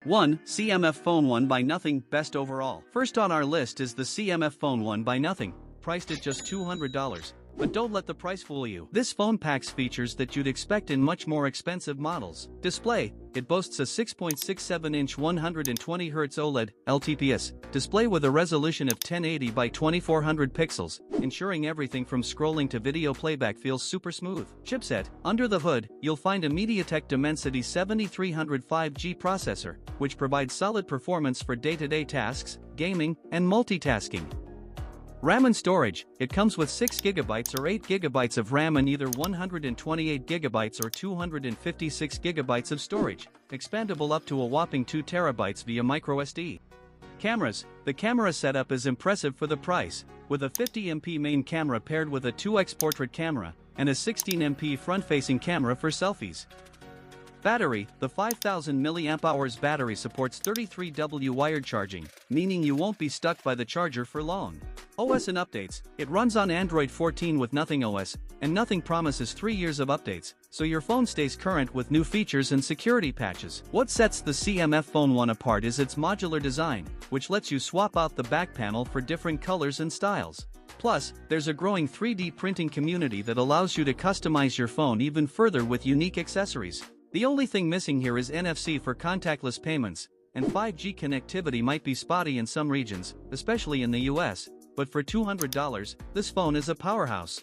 1. CMF Phone 1 by Nothing Best Overall. First on our list is the CMF Phone 1 by Nothing, priced at just $200. But don't let the price fool you. This phone packs features that you'd expect in much more expensive models. Display: it boasts a 6.67-inch 120Hz OLED (LTPS) display with a resolution of 1080 by 2400 pixels, ensuring everything from scrolling to video playback feels super smooth. Chipset: under the hood, you'll find a MediaTek Dimensity 7300 5G processor, which provides solid performance for day-to-day tasks, gaming, and multitasking. RAM and storage: it comes with 6GB or 8GB of RAM and either 128GB or 256GB of storage, expandable up to a whopping 2TB via microSD. Cameras: the camera setup is impressive for the price, with a 50MP main camera paired with a 2x portrait camera, and a 16MP front-facing camera for selfies. Battery: the 5000 mAh battery supports 33W wired charging, meaning you won't be stuck by the charger for long. OS and updates: it runs on Android 14 with Nothing OS, and Nothing promises 3 years of updates, so your phone stays current with new features and security patches. What sets the CMF Phone 1 apart is its modular design, which lets you swap out the back panel for different colors and styles. Plus, there's a growing 3D printing community that allows you to customize your phone even further with unique accessories. The only thing missing here is NFC for contactless payments, and 5G connectivity might be spotty in some regions, especially in the US, but for $200, this phone is a powerhouse.